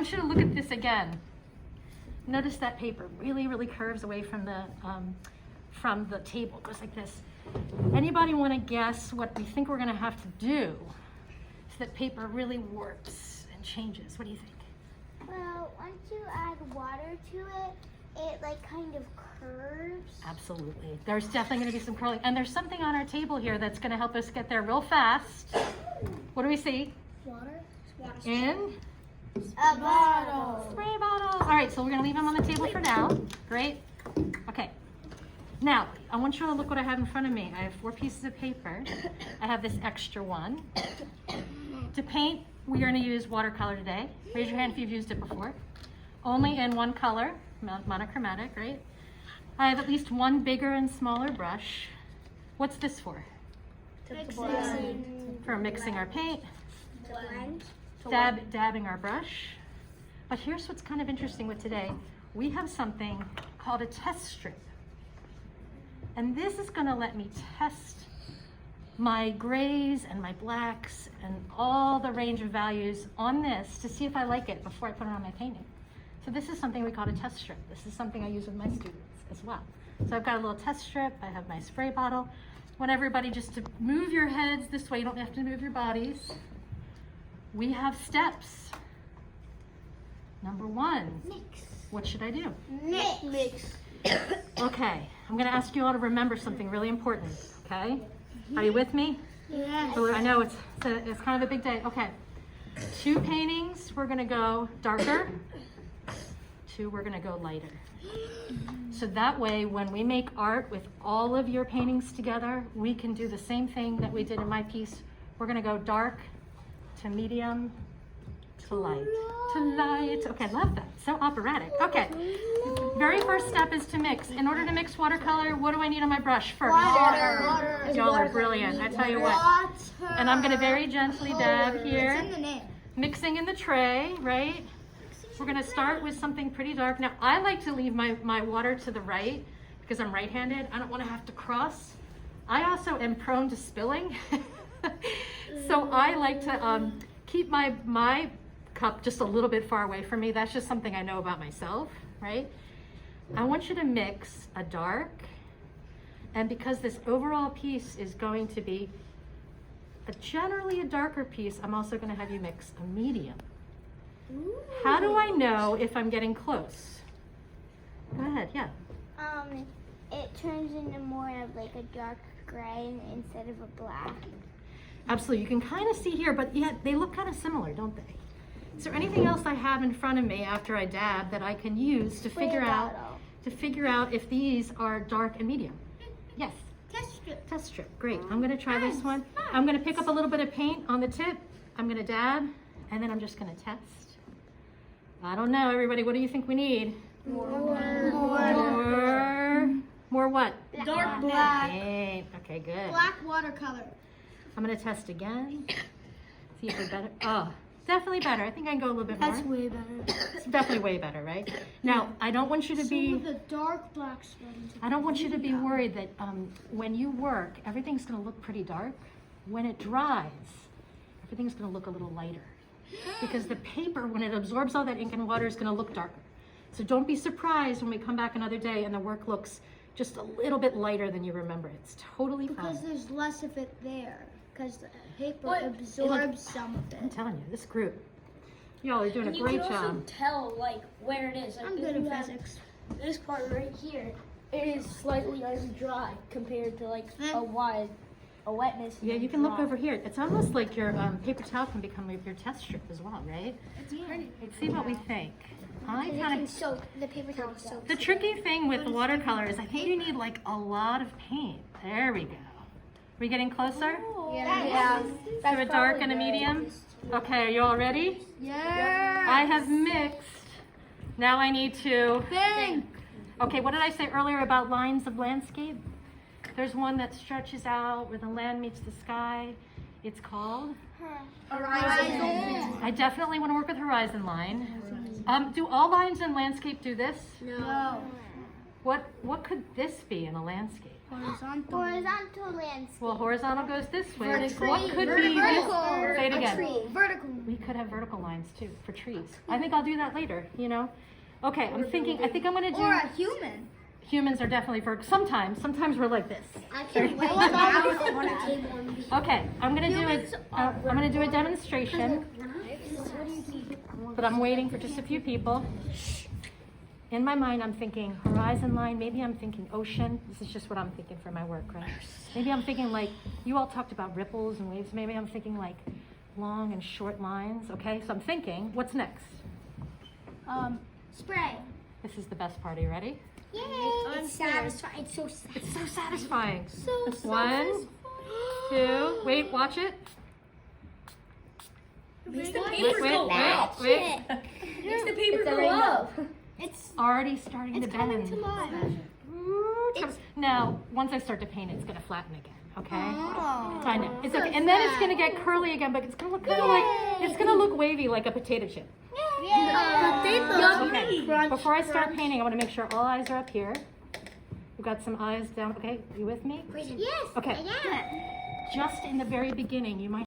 want you to look at this again. Notice that paper really, really curves away from the table. It goes like this. Anybody want to guess what we think we're going to have to do so that paper really warps and changes? What do you think? Well, once you add water to it, it like kind of curves. Absolutely. There's definitely going to be some curling. And there's something on our table here that's going to help us get there real fast. What do we see? Water. In? A bottle. Spray bottle. All right, so we're going to leave them on the table for now. Great. Okay. Now, I want you to look what I have in front of me. I have 4 pieces of paper. I have this extra one. To paint, we are going to use watercolor today. Raise your hand if you've used it before. Only in one color, monochromatic, right? I have at least one bigger and smaller brush. What's this for? For mixing our paint. Dabbing our brush. But here's what's kind of interesting with today. We have something called a test strip. And this is going to let me test my grays and my blacks and all the range of values on this to see if I like it before I put it on my painting. So this is something we call a test strip. This is something I use with my students as well. So I've got a little test strip. I have my spray bottle. I want everybody just to move your heads this way. You don't have to move your bodies. We have steps. Number 1. Mix. What should I do? Mix. Okay, I'm going to ask you all to remember something really important, okay? Are you with me? Yes. So I know it's kind of a big day. Okay, 2 paintings, we're going to go darker. 2, we're going to go lighter. So that way, when we make art with all of your paintings together, we can do the same thing that we did in my piece. We're going to go dark to medium to light. To light. Okay, love that. So operatic. Okay. Very first step is to mix. In order to mix watercolor, what do I need on my brush first? Water. Y'all are brilliant. I tell you what. And I'm going to very gently dab here. Mixing in the tray, right? We're going to start with something pretty dark. Now, I like to leave my water to the right because I'm right-handed. I don't want to have to cross. I also am prone to spilling. So I like to keep my cup just a little bit far away from me. That's just something I know about myself, right? I want you to mix a dark, and because this overall piece is going to be generally a darker piece, I'm also going to have you mix a medium. How do I know if I'm getting close? Go ahead, yeah. It turns into more of like a dark gray instead of a black. Absolutely, you can kind of see here, but yet they look kind of similar, don't they? Is there anything else I have in front of me after I dab that I can use to figure out if these are dark and medium? Yes. Test strip. Test strip. Great. I'm going to try this one. I'm going to pick up a little bit of paint on the tip. I'm going to dab, and then I'm just going to test. I don't know, everybody. What do you think we need? More what? Dark black. Okay, good. Black watercolor. I'm going to test again. See if we're better. Oh, definitely better. I think I can go a little bit more. That's way better. It's definitely way better, right? Now, I don't want you to be... the dark black spreading. I don't want you to be worried that when you work, everything's going to look pretty dark. When it dries, everything's going to look a little lighter. Because the paper, when it absorbs all that ink and water, is going to look darker. So don't be surprised when we come back another day and the work looks just a little bit lighter than you remember. It's totally fine. Because there's less of it there. Because the paper absorbs some of I'm it. telling you, this group, y'all are doing a great You can also job. tell like where it is. Like, I'm if good you at have physics. This part right here, it is slightly dry compared to like a wetness. Yeah, you can look over here. It's almost like your paper towel can become your test strip as well, right? It's pretty. Let's see what we think. I kind of. The paper towel soaks. The tricky thing with the watercolor is I think you need like a lot of paint. There we go. Are we getting closer? Yeah. To a dark and a medium? Okay, are you all ready? Yeah. I have mixed. Now I need to Think. Okay, what did I say earlier about lines of landscape? There's one that stretches out where the land meets the sky. It's called? Horizon. I definitely want to work with horizon line. Do all lines in landscape do this? No. What could this be in a landscape? Horizontal landscape. Well, horizontal goes this way. Vertical. What could be this? Say it A again. tree. Vertical. We could have vertical lines too for trees. I think I'll do that later, you know? Okay, I'm thinking, I think I'm gonna do. Or a human. Humans are definitely vertical. Sometimes we're like this. I can wait. Okay, I'm gonna do a demonstration, but I'm waiting for just a few people. In my mind, I'm thinking horizon line. Maybe I'm thinking ocean. This is just what I'm thinking for my work, right? Maybe I'm thinking like, you all talked about ripples and waves. Maybe I'm thinking like long and short lines, okay? So I'm thinking, what's next? Spray. This is the best part. Are you ready? Yay! It's satisfying. It's so satisfying. It's so satisfying. So 1, 2, wait, watch it. Makes the Wait, paper go up. wait. Makes the paper go up. It's Already starting to coming bend. to life. Now, once I start to paint it, it's going to flatten again, okay? Oh. I know. It's okay. And then it's going to get curly again, but it's going to look kind of like, it's going to look wavy like a potato chip. Okay. Before I start painting, I want to make sure all eyes are up here. We've got some eyes down. Okay, you with me? Yes. Okay. Yeah. Just in the very beginning, you might